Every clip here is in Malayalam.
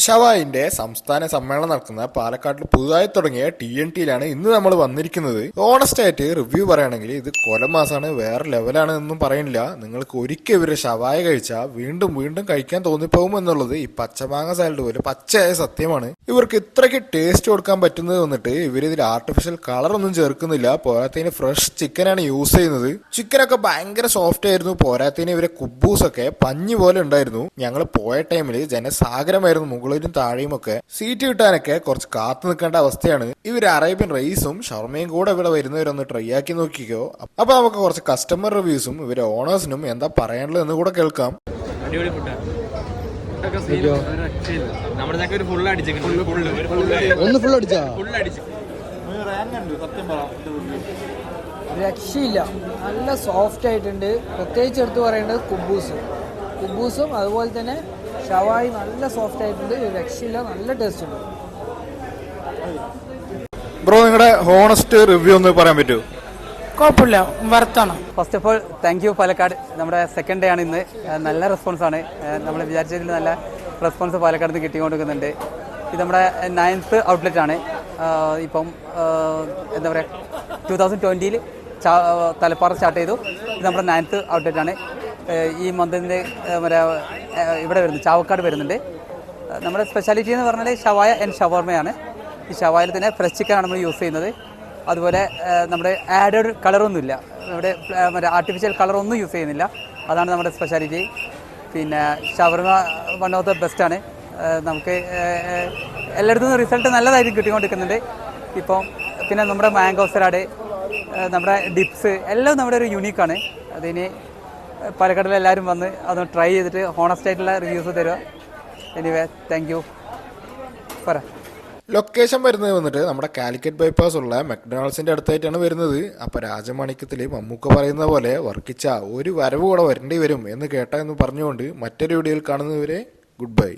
ഷവായിന്റെ സംസ്ഥാന സമ്മേളനം നടക്കുന്ന പാലക്കാട്ടിൽ പുതുതായി തുടങ്ങിയ TNTയിലാണ് ഇന്ന് നമ്മൾ വന്നിരിക്കുന്നത്. ഓണസ്റ്റ് ആയിട്ട് റിവ്യൂ പറയുകയാണെങ്കിൽ ഇത് കൊലമാസാണ്, വേറെ ലെവലാണ് എന്നും പറയുന്നില്ല. നിങ്ങൾക്ക് ഒരിക്കൽ ഇവരെ ഷവായ കഴിച്ചാൽ വീണ്ടും വീണ്ടും കഴിക്കാൻ തോന്നിപ്പോകും എന്നുള്ളത് ഈ പച്ചമാങ്ങ സാലഡ് പോലെ പച്ചയായ സത്യമാണ്. ഇവർക്ക് ഇത്രയ്ക്ക് ടേസ്റ്റ് കൊടുക്കാൻ പറ്റുന്നത് വന്നിട്ട് ഇവരിതിൽ ആർട്ടിഫിഷ്യൽ കളർ ഒന്നും ചേർക്കുന്നില്ല. പോരാത്തതിന് ഫ്രഷ് ചിക്കനാണ് യൂസ് ചെയ്യുന്നത്. ചിക്കനൊക്കെ ഭയങ്കര സോഫ്റ്റ് ആയിരുന്നു. പോരാത്തതിന് ഇവരെ കുബൂസൊക്കെ പഞ്ഞി പോലെ ഉണ്ടായിരുന്നു. ഞങ്ങൾ പോയ ടൈമിൽ ജനസാഗരമായിരുന്നു. മുകളിലും താഴെയും ഒക്കെ സീറ്റ് കിട്ടാനൊക്കെ കുറച്ച് കാത്തു നിൽക്കേണ്ട അവസ്ഥയാണ്. ഇവർ അറേബ്യൻ റൈസും ഷവർമയും കൂടെ ഇവിടെ വരുന്നവരൊന്ന് ട്രൈ ആക്കി നോക്കിക്കോ. അപ്പൊ നമുക്ക് കുറച്ച് കസ്റ്റമർ റിവ്യൂസും ഇവരെ ഓണേഴ്സിനും എന്താ പറയാനുള്ളത് എന്ന് കൂടെ കേൾക്കാം. രക്ഷയില്ല, നല്ല സോഫ്റ്റ് ആയിട്ടുണ്ട്. പ്രത്യേകിച്ച് എടുത്ത് പറയേണ്ടത് കുബൂസും അതുപോലെ തന്നെ ഷവായി നല്ല സോഫ്റ്റ് ആയിട്ടുണ്ട്. രക്ഷയില്ല, നല്ല ടേസ്റ്റ് ഉണ്ട്. ബ്രോ, നിങ്ങളുടെ ഹോണസ്റ്റ് റിവ്യൂ ഒന്ന് പറയാൻ പറ്റുമോ? കുഴപ്പമില്ല, വർത്താണ്. First of all thank you Palakkad. നമ്മുടെ സെക്കൻഡ് ഡേ ആണ് ഇന്ന്. നല്ല റെസ്പോൺസാണ്. നമ്മൾ വിചാരിച്ചതിൽ നല്ല റെസ്പോൺസ് പാലക്കാട് നിന്ന് കിട്ടിക്കൊണ്ടിരിക്കുന്നുണ്ട്. ഇത് നമ്മുടെ 9th ഔട്ട്ലെറ്റ് ആണ്. ഇപ്പം എന്താ പറയുക, 2020 തലപ്പാറ സ്റ്റാർട്ട് ചെയ്തു. ഇത് നമ്മുടെ 9th ഔട്ട്ലെറ്റ് ആണ്. ഈ മന്തിൻ്റെ ഇവിടെ വരുന്നത് ചാവക്കാട് വരുന്നുണ്ട്. നമ്മുടെ സ്പെഷ്യാലിറ്റി എന്ന് പറഞ്ഞാൽ ഷവായ ആൻഡ് ഷവർമയാണ്. ഈ ഷവായിൽ തന്നെ ഫ്രഷ് ചിക്കനാണ് നമ്മൾ യൂസ് ചെയ്യുന്നത്. അതുപോലെ നമ്മുടെ ആഡഡ് കളറൊന്നുമില്ല, നമ്മുടെ ആർട്ടിഫിഷ്യൽ കളറൊന്നും യൂസ് ചെയ്യുന്നില്ല. അതാണ് നമ്മുടെ സ്പെഷ്യാലിറ്റി. പിന്നെ ഷവർമ വൺ ഓഫ് ദ ബെസ്റ്റാണ്. നമുക്ക് എല്ലായിടത്തും റിസൾട്ട് നല്ലതായിട്ട് കിട്ടിക്കൊണ്ടിരിക്കുന്നുണ്ട് ഇപ്പം. പിന്നെ നമ്മുടെ മാംഗോ സലാഡ്, നമ്മുടെ ഡിപ്സ് എല്ലാം നമ്മുടെ ഒരു യുണീക്കാണ്. അതിന് പാലക്കാടിൽ എല്ലാവരും വന്ന് അതൊന്ന് ട്രൈ ചെയ്തിട്ട് ഹോണസ്റ്റ് ആയിട്ടുള്ള റിവ്യൂസ് തരിക. Anyway thank you. പറ. ലൊക്കേഷൻ വരുന്നത് വന്നിട്ട് നമ്മുടെ കാലിക്കറ്റ് ബൈപ്പാസ് ഉള്ള മെക്ഡൊണാൾഡ്സിന്റെ അടുത്തായിട്ടാണ് വരുന്നത്. അപ്പൊ രാജമാണിക്യത്തിൽ മമ്മൂക്ക പറയുന്ന പോലെ വർക്കിച്ച ഒരു വരവ് കൂടെ വരേണ്ടി വരും എന്ന് കേട്ട എന്ന് പറഞ്ഞുകൊണ്ട് മറ്റൊരു വീഡിയോയിൽ കാണുന്നവരെ ഗുഡ് ബൈ.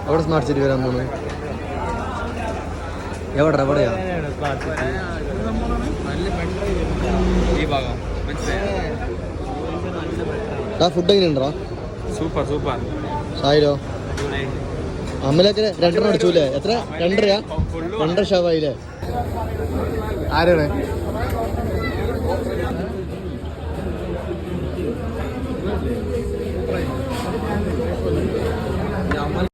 അവിടെ സ്മാർട്ട് സിറ്റി വരാൻ പോണു. എവിടെയാ ഫുഡ് എങ്ങനെയുണ്ടോ? Super super. ഷായിലോ? അമ്മലൊക്കെ 2 അടിച്ചൂല്ലേ? എത്ര? 2.5 ഷവായില്ലേ? ആരാണ്?